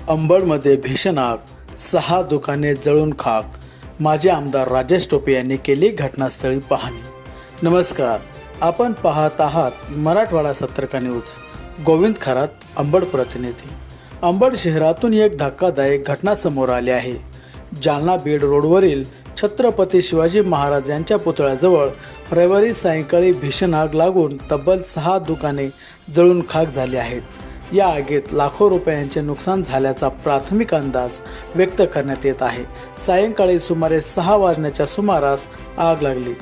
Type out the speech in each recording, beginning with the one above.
अंबडमध्ये भीषण आग, 6 दुकाने जळून खाक. माजी आमदार राजेश टोपे यांनी केली घटनास्थळी पाहणी. नमस्कार, आपण पाहत आहात मराठवाडा सतर्क न्यूज. गोविंद खरात, अंबड प्रतिनिधी. अंबड शहरातून एक धक्कादायक घटना समोर आली आहे. जालना बीड रोडवरील छत्रपती शिवाजी महाराज यांच्या पुतळ्याजवळ रविवारी सायंकाळी भीषण आग लागून तब्बल 6 दुकाने जळून खाक झाली आहेत. या आगीत लाखो रुपयांचे नुकसान झाल्याचा प्राथमिक अंदाज व्यक्त करण्यात येत आहे. सायंकाळी सुमारे 6 वाजण्याच्या सुमारास आग लागली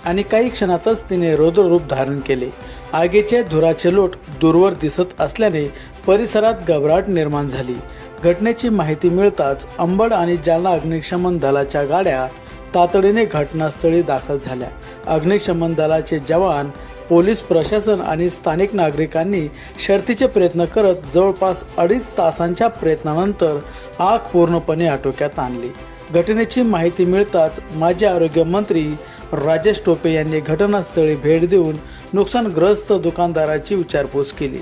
आणि काही क्षणातच तिने रौद्र रूप धारण केले. आगीचे धुराचे लोट दूरवर दिसत असल्याने परिसरात घबराट निर्माण झाली. घटनेची माहिती मिळताच अंबड आणि जालना अग्निशमन दलाच्या गाड्या तातडीने घटनास्थळी दाखल झाल्या. अग्निशमन दलाचे जवान, पोलीस प्रशासन आणि स्थानिक नागरिकांनी शर्थीचे प्रयत्न करत जवळपास 2.5 तासांच्या प्रयत्नानंतर आग पूर्णपणे आटोक्यात आणली. घटनेची माहिती मिळताच माजी आरोग्य मंत्री राजेश टोपे यांनी घटनास्थळी भेट देऊन नुकसानग्रस्त दुकानदाराची विचारपूस केली.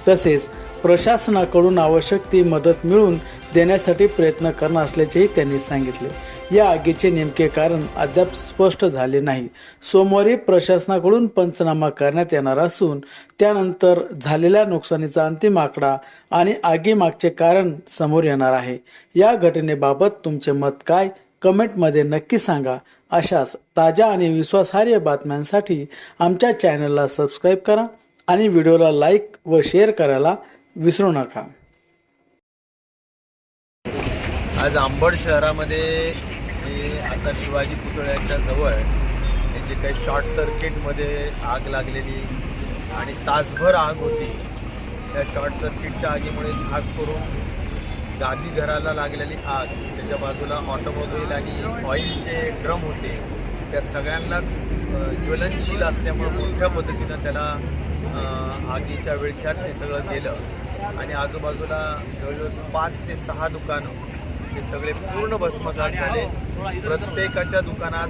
तसेच प्रशासनाकडून आवश्यक ती मदत मिळवून देण्यासाठी प्रयत्न करणार असल्याचेही त्यांनी सांगितले. या आगीचे नेमके कारण अद्याप स्पष्ट झाले नाही. सोमवारी प्रशासनाकडून पंचनामा करण्यात येणार असून त्यानंतर झालेल्या नुकसानीचा अंतिम आकडा आणि आगीमागचे कारण समोर येणार आहे. या घटनेबाबत तुमचे मत काय, कमेंटमध्ये नक्की सांगा. अशाच ताज्या आणि विश्वासार्ह बातम्यांसाठी आमच्या चॅनलला सबस्क्राईब करा आणि व्हिडिओला लाईक व शेअर करायला विसरू नका. आज अंबड शहरामध्ये आता शिवाजी पुतळ्याच्या जवळ हे जे काही शॉर्ट सर्किटमध्ये आग लागलेली आणि तासभर आग होती. त्या शॉर्ट सर्किटच्या आगीमुळे खास करून गादी घराला लागलेली आग, त्याच्या बाजूला ऑटोमोबाईल आणि ऑइलचे ड्रम होते, त्या सगळ्यांनाच ज्वलनशील असल्यामुळे मोठ्या पद्धतीनं त्याला आगीच्या विळख्यात ते सगळं गेलं आणि आजूबाजूला जवळजवळ 5 ते 6 दुकानं हे सगळे पूर्ण भस्मसात झाले. प्रत्येकाच्या दुकानात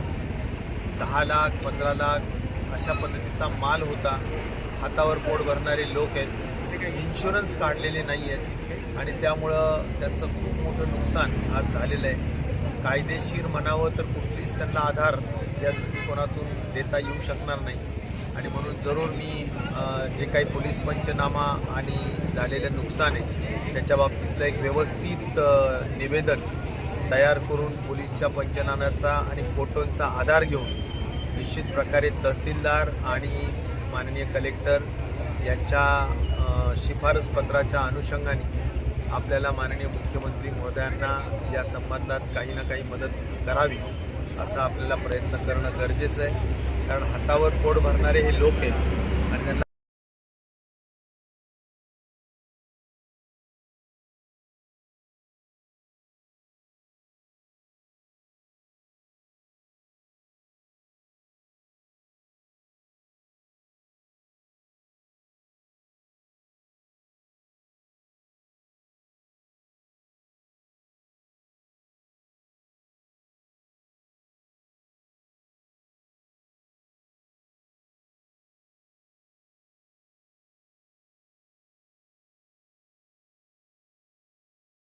10 लाख 15 लाख अशा पद्धतीचा माल होता. हातावर पोट भरणारे लोक आहेत, इन्शुरन्स काढलेले नाही आहेत आणि त्यामुळं त्यांचं खूप मोठं नुकसान आज झालेलं आहे. कायदेशीर म्हणावं तर कुठलीच त्यांना आधार या दृष्टिकोनातून देता येऊ शकणार नाही आणि म्हणून जरूर मी जे काही पोलीस पंचनामा आणि झालेलं नुकसान आहे त्याच्या बाबतीतलं एक व्यवस्थित निवेदन तयार करून पोलीसच्या पंचनाम्याचा आणि फोटोंचा आधार घेऊन निश्चित प्रकारे तहसीलदार आणि माननीय कलेक्टर यांच्या शिफारस पत्राच्या अनुषंगाने आपल्याला माननीय मुख्यमंत्री महोदयांना या संबंधात काही ना काही मदत करावी असा आपल्याला प्रयत्न करणं गरजेचं आहे. कारण हातावर पोट भरणारे हे लोक आहेत आणि त्यांना